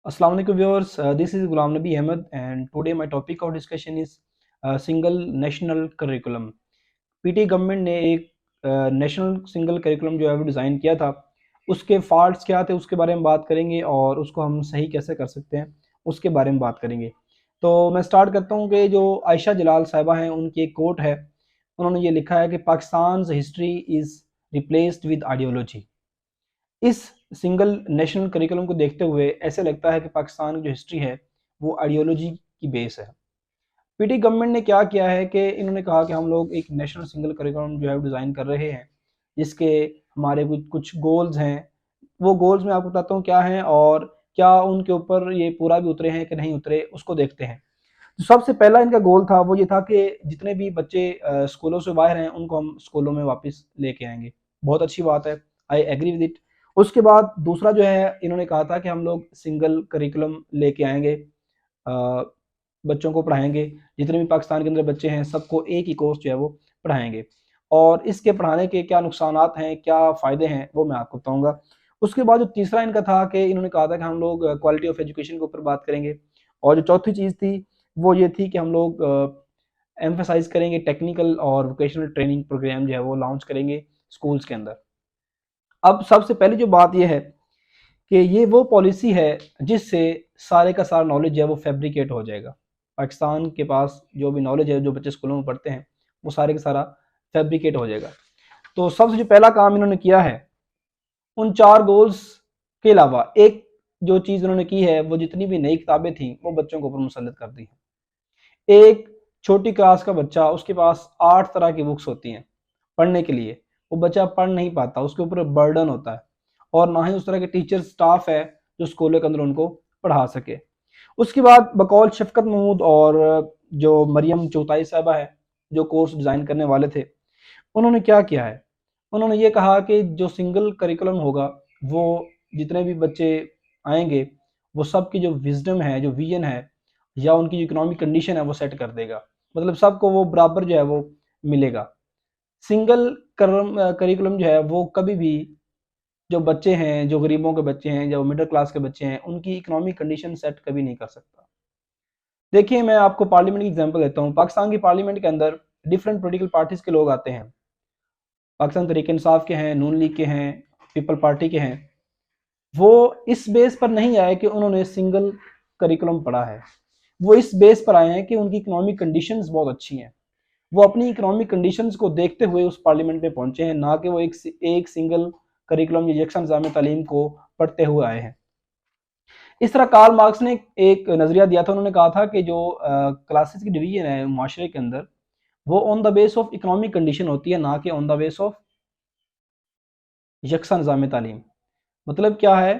Assalamu alaikum viewers, this is Ghulam Nabi Ahmed and today my topic of discussion is single national curriculum. PT government ने एक national single curriculum जो है वो design किया था। उसके फॉल्ट्स क्या थे उसके बारे में बात करेंगे और उसको हम सही कैसे कर सकते हैं उसके बारे में बात करेंगे। तो मैं स्टार्ट करता हूँ कि जो आयशा जलाल साहिबा हैं उनकी एक कोट है। उन्होंने ये लिखा है कि Pakistan history is replaced with ideology. इस सिंगल नेशनल करिकुलम को देखते हुए ऐसे लगता है कि पाकिस्तान की जो हिस्ट्री है वो आइडियोलॉजी की बेस है। पीटी गवर्नमेंट ने क्या किया है कि इन्होंने कहा कि हम लोग एक नेशनल सिंगल करिकुलम जो है डिज़ाइन कर रहे हैं, जिसके हमारे कुछ कुछ गोल्स हैं। वो गोल्स मैं आपको बताता हूँ क्या हैं और क्या उनके ऊपर ये पूरा भी उतरे हैं कि नहीं उतरे, उसको देखते हैं। तो सबसे पहला इनका गोल था वो ये था कि जितने भी बच्चे स्कूलों से बाहर हैं उनको हम स्कूलों में वापस लेके आएंगे। बहुत अच्छी बात है, आई एग्री विद इट। उसके बाद दूसरा जो है इन्होंने कहा था कि हम लोग सिंगल करिकुलम लेके आएंगे, बच्चों को पढ़ाएंगे। जितने भी पाकिस्तान के अंदर बच्चे हैं सबको एक ही कोर्स जो है वो पढ़ाएंगे और इसके पढ़ाने के क्या नुकसानात हैं, क्या फ़ायदे हैं, वो मैं आपको बताऊंगा। उसके बाद जो तीसरा इनका था कि इन्होंने कहा था कि हम लोग क्वालिटी ऑफ एजुकेशन के ऊपर बात करेंगे और जो चौथी चीज़ थी वो ये थी कि हम लोग एम्फेसाइज करेंगे टेक्निकल और वोकेशनल ट्रेनिंग प्रोग्राम जो है वो लॉन्च करेंगे स्कूल्स के अंदर। अब सबसे पहले जो बात यह है कि ये वो पॉलिसी है जिससे सारे का सारा नॉलेज जो है वो फैब्रिकेट हो जाएगा। पाकिस्तान के पास जो भी नॉलेज है, जो बच्चे स्कूलों में पढ़ते हैं, वो सारे का सारा फैब्रिकेट हो जाएगा। तो सबसे जो पहला काम इन्होंने किया है, उन 4 गोल्स के अलावा एक जो चीज़ उन्होंने की है, वो जितनी भी नई किताबें थी वो बच्चों के ऊपर मुसल्लत कर दी है। एक छोटी क्लास का बच्चा, उसके पास 8 तरह की बुक्स होती हैं पढ़ने के लिए। वो बच्चा पढ़ नहीं पाता, उसके ऊपर बर्डन होता है और ना ही उस तरह के टीचर स्टाफ है जो स्कूलों के अंदर उनको पढ़ा सके। उसके बाद बकौल शफकत महमूद और जो मरियम चौथाई साहबा है जो कोर्स डिज़ाइन करने वाले थे, उन्होंने क्या किया है, उन्होंने ये कहा कि जो सिंगल करिकुलम होगा वो जितने भी बच्चे आएंगे वो सब की जो विजडम है, जो विजन है या उनकी जो इकोनॉमिक कंडीशन है वो सेट कर देगा। मतलब सबको वो बराबर जो है वो मिलेगा। सिंगल करिकुलम जो है वो कभी भी जो बच्चे हैं, जो गरीबों के बच्चे हैं, जो मिडिल क्लास के बच्चे हैं, उनकी इकोनॉमिक कंडीशन सेट कभी नहीं कर सकता। देखिए मैं आपको पार्लियामेंट की एग्जांपल देता हूँ। पाकिस्तान की पार्लियामेंट के अंदर डिफरेंट पॉलिटिकल पार्टीज के लोग आते हैं। पाकिस्तान तहरीक इंसाफ के हैं, नून लीग के हैं, पीपल पार्टी के हैं। वो इस बेस पर नहीं आए कि उन्होंने सिंगल करिकुलम पढ़ा है। वो इस बेस पर आए हैं कि उनकी इकोनॉमिक कंडीशंस बहुत अच्छी हैं। वो अपनी इकोनॉमिक कंडीशंस को देखते हुए उस पार्लियामेंट में पहुंचे हैं, ना कि वो एक सिंगल करिकुलम या यकसा निज़ाम तालीम को पढ़ते हुए आए हैं। इस तरह कार्ल मार्क्स ने एक नज़रिया दिया था। उन्होंने कहा था कि जो क्लासेस की डिवीजन है माशरे के अंदर, वो on the base of economic condition होती है, ना कि ऑन द बेस ऑफ यकसा निज़ाम तालीम। मतलब क्या है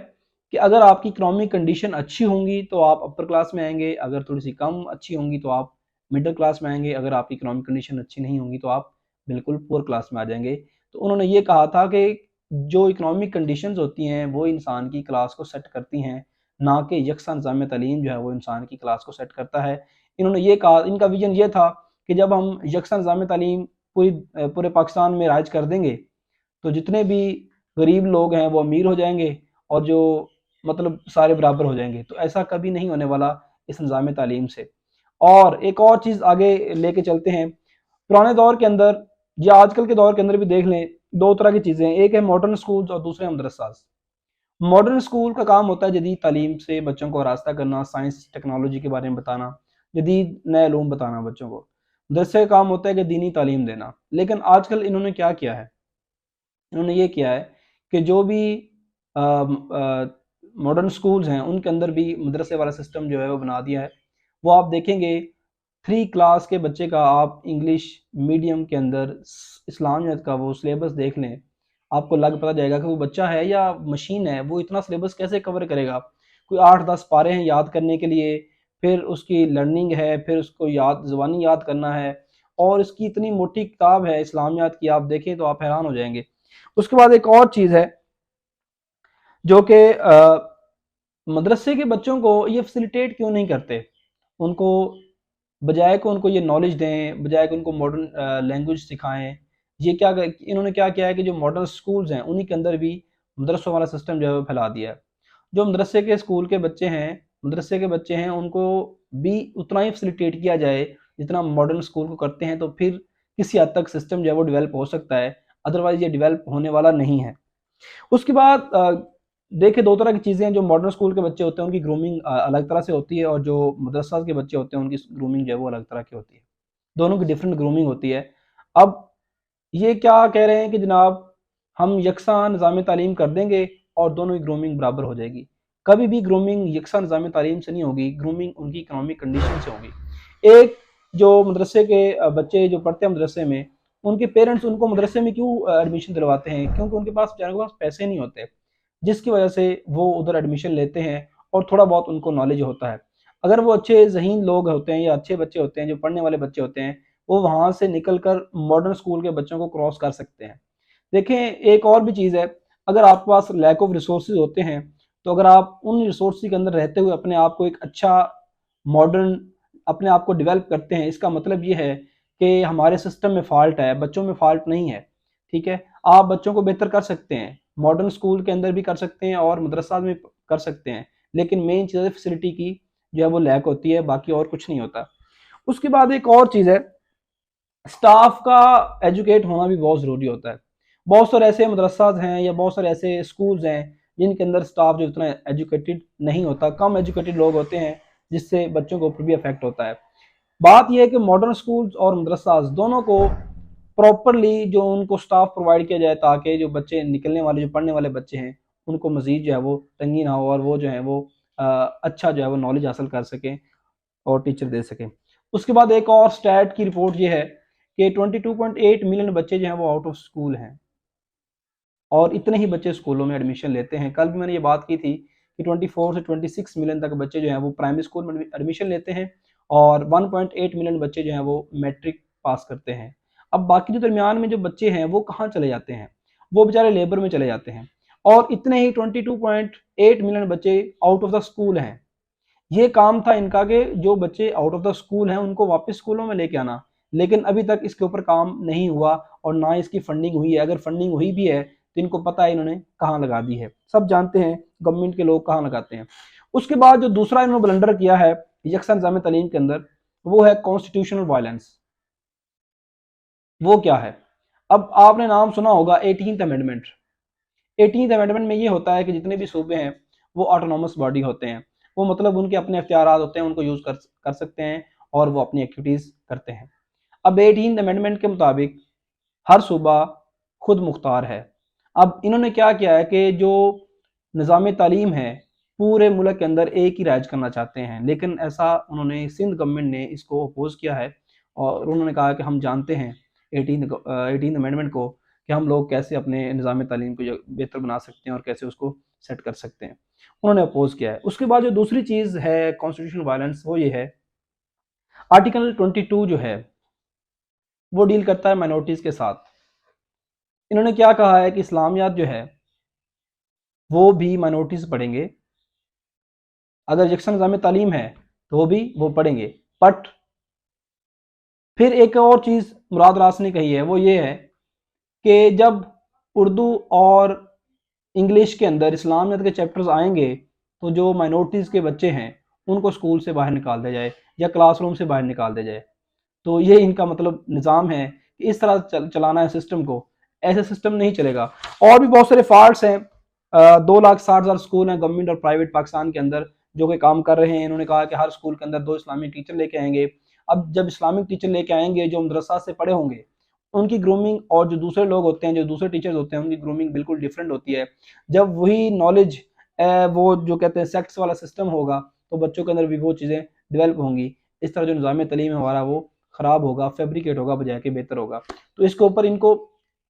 कि अगर आपकी इकोनॉमिक कंडीशन अच्छी होंगी तो आप अपर क्लास में आएंगे, अगर थोड़ी सी कम अच्छी होंगी तो आप मिडिल क्लास में आएंगे, अगर आपकी इकोनॉमिक कंडीशन अच्छी नहीं होंगी तो आप बिल्कुल पुअर क्लास में आ जाएंगे। तो उन्होंने ये कहा था कि जो इकोनॉमिक कंडीशंस होती हैं वो इंसान की क्लास को सेट करती हैं, ना कि यकसा निज़ाम तालीम जो है वो इंसान की क्लास को सेट करता है। इन्होंने ये कहा, इनका विजन ये था कि जब हम यकसा निज़ाम तालीम पूरे पाकिस्तान में राइज कर देंगे तो जितने भी गरीब लोग हैं वो अमीर हो जाएंगे और जो मतलब सारे बराबर हो जाएंगे। तो ऐसा कभी नहीं होने वाला इस निज़ाम तालीम से। और एक और चीज़ आगे लेके चलते हैं। पुराने दौर के अंदर या आजकल के दौर के अंदर भी देख लें, दो तरह की चीज़ें हैं, एक है मॉडर्न स्कूल्स और दूसरे हैं मदरसास। मॉडर्न स्कूल का काम होता है जदीद तालीम से बच्चों को रास्ता करना, साइंस टेक्नोलॉजी के बारे में बताना, जदीद नए इल्म बताना बच्चों को। मदरसे का काम होता है कि दीनी तालीम देना। लेकिन आजकल इन्होंने क्या किया है, इन्होंने ये किया है कि जो भी मॉडर्न स्कूल्स हैं उनके अंदर भी मदरसे वाला सिस्टम जो है वो बना दिया है। वो आप देखेंगे 3 क्लास के बच्चे का आप इंग्लिश मीडियम के अंदर इस्लामियत का वो सिलेबस देख लें, आपको लग पता जाएगा कि वो बच्चा है या मशीन है, वो इतना सिलेबस कैसे कवर करेगा। कोई 8-10 पारे हैं याद करने के लिए, फिर उसकी लर्निंग है, फिर उसको याद ज़बानी याद करना है और इसकी इतनी मोटी किताब है इस्लामियात की, आप देखें तो आप हैरान हो जाएंगे। उसके बाद एक और चीज़ है जो कि मदरसे के बच्चों को ये फैसिलिटेट क्यों नहीं करते, उनको बजाय को उनको ये नॉलेज दें, बजाय को उनको मॉडर्न लैंग्वेज सिखाएं। ये क्या इन्होंने क्या किया है कि जो मॉडर्न स्कूल्स हैं उन्हीं के अंदर भी मदरसों वाला सिस्टम जो है वो फैला दिया है। जो मदरसे के स्कूल के बच्चे हैं, मदरसे के बच्चे हैं, उनको भी उतना ही फैसिलिटेट किया जाए जितना मॉडर्न स्कूल को करते हैं, तो फिर किसी हद तक सिस्टम जो है वो डेवलप हो सकता है, अदरवाइज ये डेवलप होने वाला नहीं है। उसके बाद देखिए, दो तरह की चीज़ें हैं। जो मॉडर्न स्कूल के बच्चे होते हैं उनकी ग्रूमिंग अलग तरह से होती है, और जो मदरसा के बच्चे होते हैं उनकी ग्रूमिंग जो है वो अलग तरह की होती है। दोनों की डिफरेंट ग्रूमिंग होती है। अब ये क्या कह रहे हैं कि जनाब हम यकसा निज़ाम तालीम कर देंगे और दोनों की ग्रूमिंग बराबर हो जाएगी। कभी भी ग्रूमिंग यकसा निज़ाम तालीम से नहीं होगी, ग्रूमिंग उनकी इकोनॉमिक कंडीशन से होगी। एक जो मदरसे के बच्चे जो पढ़ते हैं मदरसे में, उनके पेरेंट्स उनको मदरसे में क्यों एडमिशन दिलवाते हैं? क्योंकि उनके पास बेचारों के पास पैसे नहीं होते, जिसकी वजह से वो उधर एडमिशन लेते हैं और थोड़ा बहुत उनको नॉलेज होता है। अगर वो अच्छे ज़हीन लोग होते हैं या अच्छे बच्चे होते हैं, जो पढ़ने वाले बच्चे होते हैं, वो वहाँ से निकल कर मॉडर्न स्कूल के बच्चों को क्रॉस कर सकते हैं। देखें, एक और भी चीज़ है, अगर आपके पास लैक ऑफ रिसोर्सेज होते हैं, तो अगर आप उन रिसोर्स के अंदर रहते हुए अपने आप को एक अच्छा मॉडर्न अपने आप को डेवलप करते हैं, इसका मतलब ये है कि हमारे सिस्टम में फ़ॉल्ट है, बच्चों में फ़ॉल्ट नहीं है। ठीक है, आप बच्चों को बेहतर कर सकते हैं, मॉडर्न स्कूल के अंदर भी कर सकते हैं और मदरसा में कर सकते हैं, लेकिन मेन चीज़ है फैसिलिटी की जो है वो लैक होती है, बाकी और कुछ नहीं होता। उसके बाद एक और चीज़ है, स्टाफ का एजुकेट होना भी बहुत ज़रूरी होता है। बहुत सारे ऐसे मदरसाज हैं या बहुत सारे ऐसे स्कूल्स हैं जिनके अंदर स्टाफ जो इतना एजुकेटेड नहीं होता, कम एजुकेटेड लोग होते हैं, जिससे बच्चों के ऊपर भी इफेक्ट होता है। बात यह है कि मॉडर्न स्कूल्स और मदरसाज दोनों को प्रॉपरली जो उनको स्टाफ प्रोवाइड किया जाए, ताकि जो बच्चे निकलने वाले, जो पढ़ने वाले बच्चे हैं, उनको मजीद जो है वो तंगी ना हो और वो जो है वो अच्छा जो है वो नॉलेज हासिल कर सकें और टीचर दे सकें। उसके बाद एक और स्टैट की रिपोर्ट ये है कि 22.8 मिलियन बच्चे जो हैं वो आउट ऑफ स्कूल हैं, और इतने ही बच्चे स्कूलों में एडमिशन लेते हैं। कल भी मैंने ये बात की थी कि 24 से 26 मिलियन तक बच्चे जो हैं वो प्राइमरी स्कूल में एडमिशन लेते हैं, और 1.8 मिलियन बच्चे जो हैं वो मैट्रिक पास करते हैं। अब बाकी जो दरमियान में जो बच्चे हैं वो कहाँ चले जाते हैं? वो बेचारे लेबर में चले जाते हैं, और इतने ही 22.8 मिलियन बच्चे आउट ऑफ द स्कूल हैं। ये काम था इनका कि जो बच्चे आउट ऑफ द स्कूल हैं उनको वापस स्कूलों में लेके आना, लेकिन अभी तक इसके ऊपर काम नहीं हुआ और ना इसकी फंडिंग हुई है। अगर फंडिंग हुई भी है तो इनको पता है इन्होंने कहाँ लगा दी है, सब जानते हैं गवर्नमेंट के लोग कहाँ लगाते हैं। उसके बाद जो दूसरा इन्होंने ब्लंडर किया है यकसा निज़ाम तालीम के अंदर, वो है कॉन्स्टिट्यूशनल वायलेंस। वो क्या है? अब आपने नाम सुना होगा 18th अमेंडमेंट। 18th अमेंडमेंट में ये होता है कि जितने भी सूबे हैं वो ऑटोनॉमस बॉडी होते हैं, वो मतलब उनके अपने अख्तियारात होते हैं, उनको यूज़ कर सकते हैं और वो अपनी एक्टिविटीज़ करते हैं। अब 18th अमेंडमेंट के मुताबिक हर सूबा खुद मुख्तार है। अब इन्होंने क्या किया है कि जो निज़ाम तालीम है पूरे मुल्क के अंदर एक ही राइज करना चाहते हैं, लेकिन ऐसा उन्होंने सिंध गवर्नमेंट ने इसको अपोज किया है, और उन्होंने कहा कि हम जानते हैं 18th अमेंडमेंट को, कि हम लोग कैसे अपने निज़ाम तालीम को बेहतर बना सकते हैं और कैसे उसको सेट कर सकते हैं। उन्होंने अपोज किया है। उसके बाद जो दूसरी चीज़ है कॉन्स्टिट्यूशनल वायलेंस, वो ये है, आर्टिकल 22 जो है वो डील करता है माइनॉरिटीज़ के साथ। इन्होंने क्या कहा है कि इस्लामियात जो है वो भी माइनॉरिटीज़ पढ़ेंगे, अगर यकसा निज़ाम तालीम है तो वो पढ़ेंगे। बट फिर एक और चीज़ मुराद रास ने कही है, वो ये है कि जब उर्दू और इंग्लिश के अंदर इस्लामियत के चैप्टर्स आएंगे, तो जो माइनॉरिटीज़ के बच्चे हैं उनको स्कूल से बाहर निकाल दिया जाए या क्लासरूम से बाहर निकाल दिया जाए। तो ये इनका मतलब निज़ाम है कि इस तरह चलाना है सिस्टम को, ऐसे सिस्टम नहीं चलेगा। और भी बहुत सारे फॉल्ट्स हैं। 2,60,000 स्कूल हैं गवर्नमेंट और प्राइवेट पाकिस्तान के अंदर जो कि काम कर रहे हैं। इन्होंने कहा कि हर स्कूल के अंदर 2 इस्लामिक टीचर लेके आएंगे। अब जब इस्लामिक टीचर लेके आएंगे जो मदरसा से पढ़े होंगे, उनकी ग्रूमिंग और जो दूसरे लोग होते हैं, जो दूसरे टीचर्स होते हैं, उनकी ग्रूमिंग बिल्कुल डिफरेंट होती है। जब वही नॉलेज वो जो कहते हैं सेक्ट्स वाला सिस्टम होगा, तो बच्चों के अंदर भी वो चीज़ें डेवलप होंगी। इस तरह जो निज़ाम तालीम है हमारा वो ख़राब होगा, फैब्रिकेट होगा बजाय के बेहतर होगा। तो इसके ऊपर इनको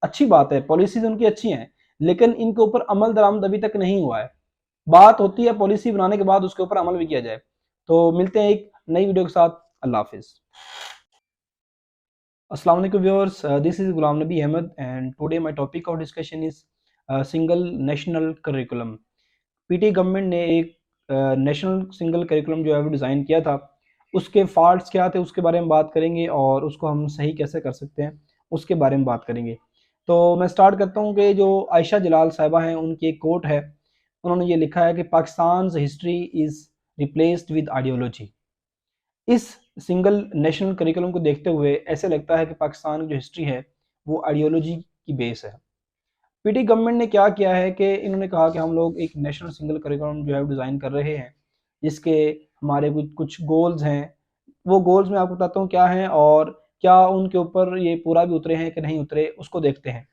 अच्छी बात है, पॉलिसीज़ उनकी अच्छी हैं, लेकिन इनके ऊपर अमल दरामद अभी तक नहीं हुआ है। बात होती है पॉलिसी बनाने के बाद उसके ऊपर अमल भी किया जाए। तो मिलते हैं एक नई वीडियो के साथ। अल्लाह हाफिज़। अस्सलाम वालेकुम viewers, this is Ghulam Nabi Ahmad and today my topic of discussion is single national curriculum. PT government ने एक नेशनल सिंगल करिकुलम जो है वो डिज़ाइन किया था। उसके फॉल्ट्स क्या थे उसके बारे में बात करेंगे, और उसको हम सही कैसे कर सकते हैं उसके बारे में बात करेंगे। तो मैं स्टार्ट करता हूँ कि जो आयशा जलाल साहिबा हैं उनकी एक कोट है, उन्होंने ये लिखा है कि Pakistan history is replaced with ideology. इस सिंगल नेशनल करिकुलम को देखते हुए ऐसे लगता है कि पाकिस्तान की जो हिस्ट्री है वो आइडियोलॉजी की बेस है। पीटी गवर्नमेंट ने क्या किया है कि इन्होंने कहा कि हम लोग एक नेशनल सिंगल करिकुलम जो है डिज़ाइन कर रहे हैं, जिसके हमारे कुछ कुछ गोल्स हैं। वो गोल्स मैं आपको बताता हूँ क्या हैं और क्या उनके ऊपर ये पूरा भी उतरे हैं कि नहीं उतरे, उसको देखते हैं।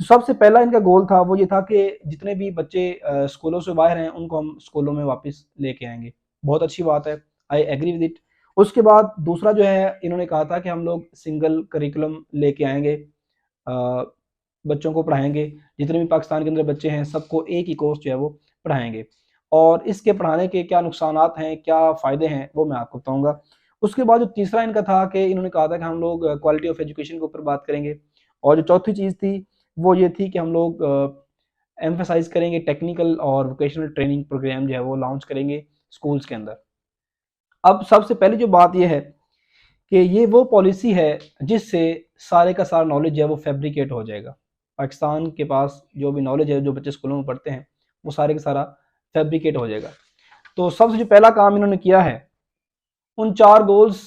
तो सबसे पहला इनका गोल था वो ये था कि जितने भी बच्चे स्कूलों से बाहर हैं उनको हम स्कूलों में वापस लेके आएंगे। बहुत अच्छी बात है, आई एग्री विद इट। उसके बाद दूसरा जो है इन्होंने कहा था कि हम लोग सिंगल करिकुलम लेके आएंगे, बच्चों को पढ़ाएंगे, जितने भी पाकिस्तान के अंदर बच्चे हैं सबको एक ही कोर्स जो है वो पढ़ाएंगे। और इसके पढ़ाने के क्या नुकसानात हैं, क्या फ़ायदे हैं, वो मैं आपको बताऊंगा। उसके बाद जो तीसरा इनका था कि इन्होंने कहा था कि हम लोग क्वालिटी ऑफ एजुकेशन के ऊपर बात करेंगे। और जो चौथी चीज़ थी वो ये थी कि हम लोग एम्फेसाइज करेंगे टेक्निकल और वोकेशनल ट्रेनिंग प्रोग्राम जो है वो लॉन्च करेंगे स्कूल्स के अंदर। अब सबसे पहले जो बात यह है कि ये वो पॉलिसी है जिससे सारे का सारा नॉलेज जो है वो फैब्रिकेट हो जाएगा। पाकिस्तान के पास जो भी नॉलेज है, जो बच्चे स्कूलों में पढ़ते हैं, वो सारे का सारा फैब्रिकेट हो जाएगा। तो सबसे जो पहला काम इन्होंने किया है, उन 4 गोल्स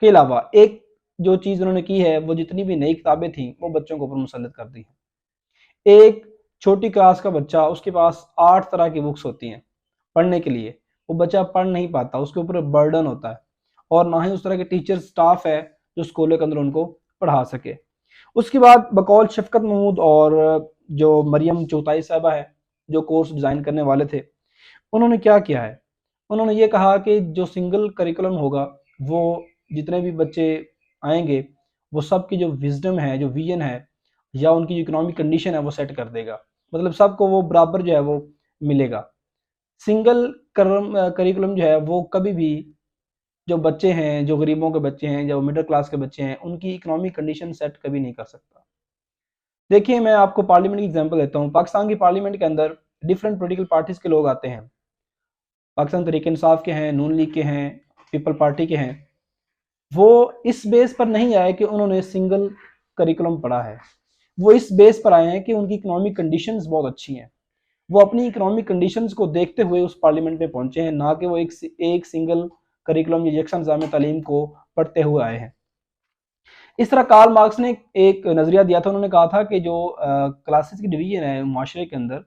के अलावा एक जो चीज़ उन्होंने की है, वो जितनी भी नई किताबें थी वो बच्चों के ऊपर मुसल्लत कर दी है। एक छोटी क्लास का बच्चा, उसके पास 8 तरह की बुक्स होती हैं पढ़ने के लिए, वो बच्चा पढ़ नहीं पाता, उसके ऊपर बर्डन होता है, और ना ही उस तरह के टीचर स्टाफ है जो स्कूलों के अंदर उनको पढ़ा सके। उसके बाद बकौल शफकत महमूद और जो मरियम चौथाई साहबा है, जो कोर्स डिज़ाइन करने वाले थे, उन्होंने क्या किया है, उन्होंने ये कहा कि जो सिंगल करिकुलम होगा वो जितने भी बच्चे आएंगे वो सब की जो विजडम है, जो विजन है, या उनकी जो इकोनॉमिक कंडीशन है वो सेट कर देगा। मतलब सबको वो बराबर जो है वो मिलेगा। सिंगल करिकुलम जो है वो कभी भी जो बच्चे हैं, जो गरीबों के बच्चे हैं, जो मिडिल क्लास के बच्चे हैं, उनकी इकोनॉमिक कंडीशन सेट कभी नहीं कर सकता। देखिए मैं आपको पार्लियामेंट की एग्जांपल देता हूँ। पाकिस्तान की पार्लियामेंट के अंदर डिफरेंट पॉलिटिकल पार्टीज के लोग आते हैं। पाकिस्तान तहरीक इंसाफ के हैं, नून लीग के हैं, पीपल पार्टी के हैं। वो इस बेस पर नहीं आए कि उन्होंने सिंगल करिकुलम पढ़ा है, वो इस बेस पर आए हैं कि उनकी इकोनॉमिक कंडीशंस बहुत अच्छी हैं। वो अपनी इकोनॉमिक कंडीशंस को देखते हुए उस पार्लियामेंट में पहुंचे हैं, ना कि वो एक सिंगल करिकुलम या यकसा निज़ाम तालीम को पढ़ते हुए आए हैं। इस तरह कार्ल मार्क्स ने एक नज़रिया दिया था। उन्होंने कहा था कि जो क्लासेस की डिवीजन है माशरे के अंदर,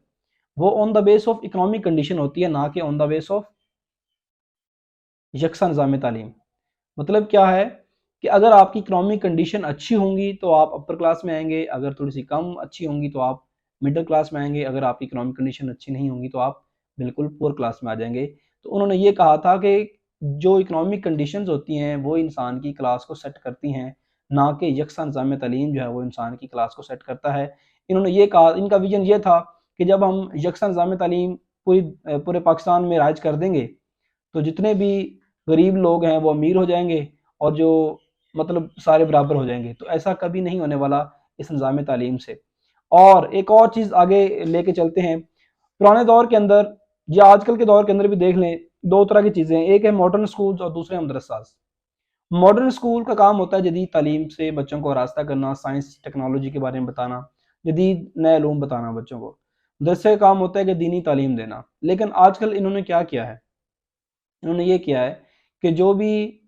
वो on the base of economic condition होती है, ना कि ऑन द बेस ऑफ यकसा निज़ाम तालीम। मतलब क्या है कि अगर आपकी इकोनॉमिक कंडीशन अच्छी होंगी तो आप अपर क्लास में आएंगे, अगर थोड़ी सी कम अच्छी होंगी तो आप मिडिल क्लास में आएंगे, अगर आपकी इकोनॉमिक कंडीशन अच्छी नहीं होंगी तो आप बिल्कुल पुअर क्लास में आ जाएंगे। तो उन्होंने ये कहा था कि जो इकोनॉमिक कंडीशंस होती हैं वो इंसान की क्लास को सेट करती हैं, ना कि यकसा निज़ाम तालीम जो है वो इंसान की क्लास को सेट करता है। इन्होंने ये कहा, इनका विजन ये था कि जब हम यकसा निज़ाम तालीम पूरे पाकिस्तान में राइज कर देंगे तो जितने भी गरीब लोग हैं वो अमीर हो जाएंगे और जो मतलब सारे बराबर हो जाएंगे। तो ऐसा कभी नहीं होने वाला इस निज़ाम तालीम से। और एक और चीज़ आगे लेके चलते हैं। पुराने दौर के अंदर या आजकल के दौर के अंदर भी देख लें, 2 तरह की चीज़ें हैं, एक है मॉडर्न स्कूल्स और दूसरे मदरसास। मॉडर्न स्कूल का काम होता है जदीद तालीम से बच्चों को रास्ता करना, साइंस टेक्नोलॉजी के बारे में बताना, जदीद नए उलूम बताना बच्चों को। मदरसे का काम होता है कि दीनी तालीम देना। लेकिन आजकल इन्होंने क्या किया है, इन्होंने ये किया है कि जो भी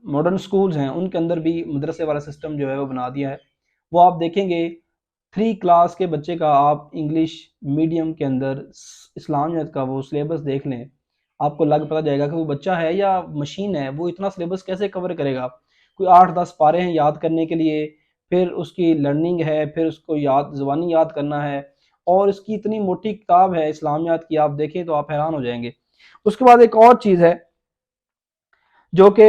मॉडर्न स्कूल्स हैं उनके अंदर भी मदरसे वाला सिस्टम जो है वो बना दिया है। वो आप देखेंगे 3 क्लास के बच्चे का आप इंग्लिश मीडियम के अंदर इस्लामियत का वो सिलेबस देख लें, आपको लग पता जाएगा कि वो बच्चा है या मशीन है, वो इतना सिलेबस कैसे कवर करेगा। कोई 8-10 पारे हैं याद करने के लिए, फिर उसकी लर्निंग है, फिर उसको ज़बानी याद करना है, और इसकी इतनी मोटी किताब है इस्लामियात की, आप देखें तो आप हैरान हो जाएंगे। उसके बाद एक और चीज़ है जो कि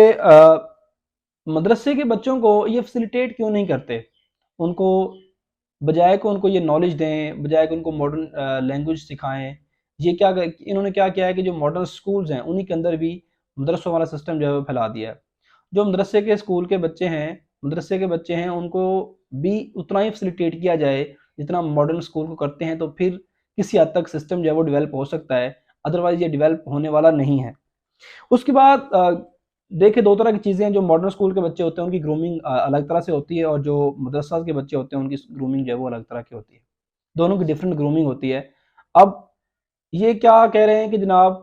मदरसे के बच्चों को ये फैसिलिटेट क्यों नहीं करते, उनको बजाय को उनको ये नॉलेज दें, बजाय कि उनको मॉडर्न लैंग्वेज सिखाएं। ये क्या इन्होंने क्या किया है कि जो मॉडर्न स्कूल्स हैं उन्हीं के अंदर भी मदरसों वाला सिस्टम जो है वो फैला दिया है। जो मदरसे के स्कूल के बच्चे हैं, मदरसे के बच्चे हैं, उनको भी उतना ही फैसिलिटेट किया जाए जितना मॉडर्न स्कूल को करते हैं, तो फिर किसी हद तक सिस्टम जो है वो डेवलप हो सकता है। अदरवाइज ये डेवलप होने वाला नहीं है। उसके बाद देखिए 2 तरह की चीज़ें हैं। जो मॉडर्न स्कूल के बच्चे होते हैं उनकी ग्रूमिंग अलग तरह से होती है, और जो मदरसा के बच्चे होते हैं उनकी ग्रूमिंग जो है वो अलग तरह की होती है। दोनों की डिफरेंट ग्रूमिंग होती है। अब ये क्या कह रहे हैं कि जनाब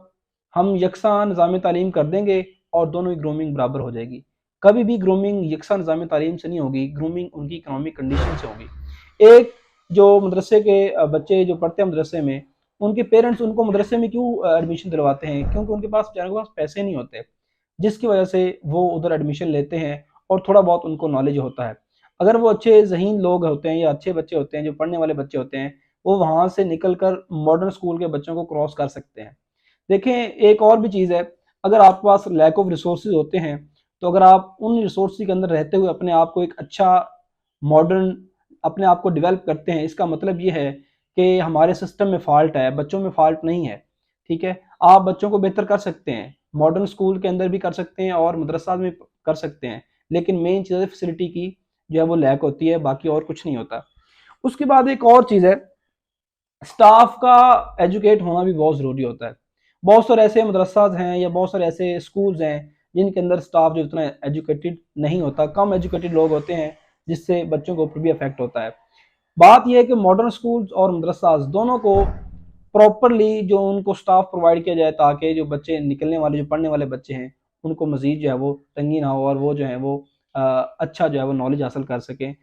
हम यकसा निज़ाम तालीम कर देंगे और दोनों की ग्रूमिंग बराबर हो जाएगी। कभी भी ग्रूमिंग यकसा निज़ाम तालीम से नहीं होगी, ग्रूमिंग उनकी इकनॉमिक कंडीशन से होगी। एक जो मदरसे के बच्चे जो पढ़ते हैं मदरसे में, उनके पेरेंट्स उनको मदरसे में क्यों एडमिशन दिलवाते हैं? क्योंकि उनके पास बेचारों के पास पैसे नहीं होते, जिसकी वजह से वो उधर एडमिशन लेते हैं और थोड़ा बहुत उनको नॉलेज होता है। अगर वो अच्छे ज़हीन लोग होते हैं या अच्छे बच्चे होते हैं, जो पढ़ने वाले बच्चे होते हैं, वो वहाँ से निकल कर मॉडर्न स्कूल के बच्चों को क्रॉस कर सकते हैं। देखें, एक और भी चीज़ है, अगर आपके पास लैक ऑफ रिसोर्सेज होते हैं, तो अगर आप उन रिसोर्स के अंदर रहते हुए अपने आप को एक अच्छा मॉडर्न अपने आप को डेवलप करते हैं, इसका मतलब ये है कि हमारे सिस्टम में फ़ॉल्ट है, बच्चों में फ़ॉल्ट नहीं है। ठीक है, आप बच्चों को बेहतर कर सकते हैं, मॉडर्न स्कूल के अंदर भी कर सकते हैं और मदरसा में कर सकते हैं, लेकिन मेन चीज़ है फैसिलिटी की जो है वो लैक होती है, बाकी और कुछ नहीं होता। उसके बाद एक और चीज़ है, स्टाफ का एजुकेट होना भी बहुत ज़रूरी होता है। बहुत सारे ऐसे मदरसाज हैं या बहुत सारे ऐसे स्कूल्स हैं जिनके अंदर स्टाफ जो इतना एजुकेटेड नहीं होता, कम एजुकेटेड लोग होते हैं, जिससे बच्चों के ऊपर भी इफेक्ट होता है। बात यह है कि मॉडर्न स्कूल्स और मदरसाज दोनों को प्रॉपरली जो उनको स्टाफ प्रोवाइड किया जाए, ताकि जो बच्चे निकलने वाले जो पढ़ने वाले बच्चे हैं उनको मजीद जो है वो तंगी ना हो और वो जो है वो अच्छा जो है वो नॉलेज हासिल कर सकें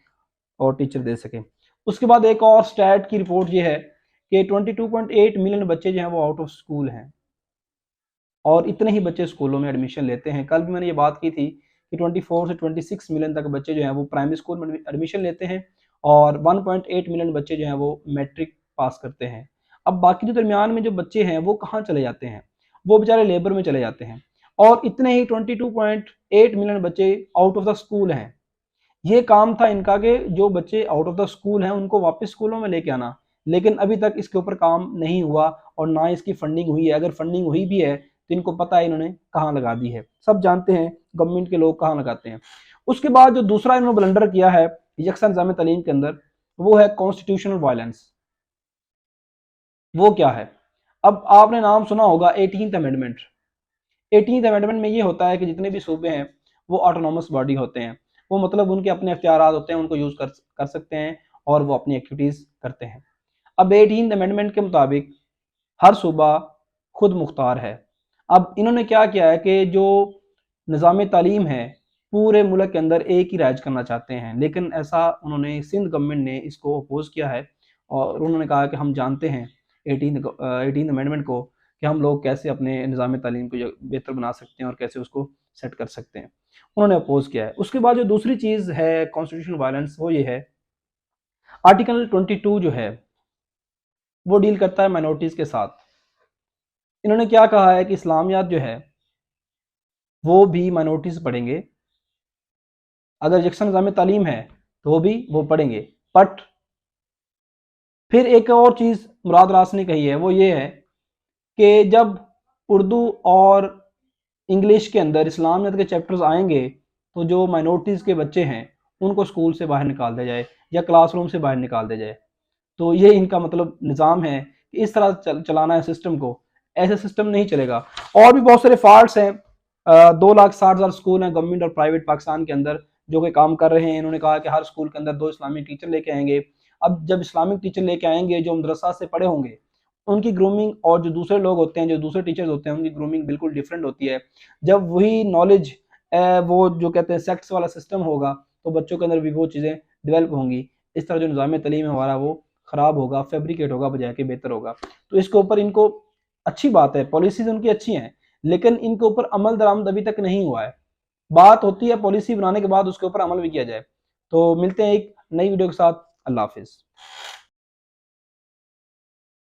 और टीचर दे सकें। उसके बाद एक और स्टैट की रिपोर्ट ये है कि 22.8 मिलियन बच्चे जो हैं वो आउट ऑफ स्कूल हैं और इतने ही बच्चे स्कूलों में एडमिशन लेते हैं। कल भी मैंने ये बात की थी कि 24 से 26 मिलियन तक बच्चे जो हैं वो प्राइमरी स्कूल में एडमिशन लेते हैं और 1.8 मिलियन बच्चे जो हैं वो मैट्रिक पास करते हैं। अब बाकी जो दरमियान में जो बच्चे हैं वो कहाँ चले जाते हैं? वो बेचारे लेबर में चले जाते हैं और इतने ही 22.8 मिलियन बच्चे आउट ऑफ द स्कूल हैं। ये काम था इनका कि जो बच्चे आउट ऑफ द स्कूल हैं उनको वापस स्कूलों में लेके आना, लेकिन अभी तक इसके ऊपर काम नहीं हुआ और ना इसकी फंडिंग हुई है। अगर फंडिंग हुई भी है तो इनको पता है इन्होंने कहाँ लगा दी है, सब जानते हैं गवर्नमेंट के लोग कहाँ लगाते हैं। उसके बाद जो दूसरा इन्होंने ब्लंडर किया है यकसा निज़ाम तालीम के अंदर, वो है कॉन्स्टिट्यूशनल वायलेंस। वो क्या है? अब आपने नाम सुना होगा 18th अमेंडमेंट। 18th अमेंडमेंट में ये होता है कि जितने भी सूबे हैं वो ऑटोनॉमस बॉडी होते हैं, वो मतलब उनके अपने अख्तियारात होते हैं, उनको यूज़ कर सकते हैं और वो अपनी एक्टिविटीज़ करते हैं। अब 18th अमेंडमेंट के मुताबिक हर सूबा खुद मुख्तार है। अब इन्होंने क्या किया है कि जो निज़ाम तालीम है पूरे मुल्क के अंदर एक ही राज करना चाहते हैं, लेकिन ऐसा उन्होंने सिंध गवर्नमेंट ने इसको अपोज किया है और उन्होंने कहा कि हम जानते हैं 18th अमेंडमेंट को कि हम लोग कैसे अपने निज़ाम तालीम को बेहतर बना सकते हैं और कैसे उसको सेट कर सकते हैं। उन्होंने अपोज किया है। उसके बाद जो दूसरी चीज़ है कॉन्स्टिट्यूशनल वायलेंस, वो ये है आर्टिकल 22 जो है वो डील करता है माइनॉरिटीज़ के साथ। इन्होंने क्या कहा है कि इस्लामियात जो है वो भी माइनॉरिटीज़ पढ़ेंगे, अगर यकसा निज़ाम तालीम है तो वो पढ़ेंगे। बट फिर एक और चीज़ मुराद रास ने कही है, वो ये है कि जब उर्दू और इंग्लिश के अंदर इस्लामियत के चैप्टर्स आएंगे तो जो माइनॉरिटीज़ के बच्चे हैं उनको स्कूल से बाहर निकाल दिया जाए या क्लासरूम से बाहर निकाल दिया जाए। तो ये इनका मतलब निज़ाम है कि इस तरह चलाना है सिस्टम को, ऐसे सिस्टम नहीं चलेगा। और भी बहुत सारे फॉल्ट्स हैं। 2,60,000 स्कूल हैं गवर्नमेंट और प्राइवेट पाकिस्तान के अंदर जो कि काम कर रहे हैं। इन्होंने कहा कि हर स्कूल के अंदर 2 इस्लामिक टीचर लेके आएंगे। अब जब इस्लामिक टीचर लेके आएंगे जो मदरसा से पढ़े होंगे, उनकी ग्रूमिंग और जो दूसरे लोग होते हैं, जो दूसरे टीचर्स होते हैं, उनकी ग्रूमिंग बिल्कुल डिफरेंट होती है। जब वही नॉलेज वो जो कहते हैं सेक्स वाला सिस्टम होगा तो बच्चों के अंदर भी वो चीज़ें डेवलप होंगी। इस तरह जो निज़ाम तालीम है हमारा वो ख़राब होगा, फैब्रिकेट होगा बजाय के बेहतर होगा। तो इसके ऊपर इनको अच्छी बात है, पॉलिसीज़ उनकी अच्छी हैं, लेकिन इनके ऊपर अमल दरामद अभी तक नहीं हुआ है। बात होती है पॉलिसी बनाने के बाद उसके ऊपर अमल भी किया जाए। तो मिलते हैं एक नई वीडियो के साथ। अल्लाह हाफिज़।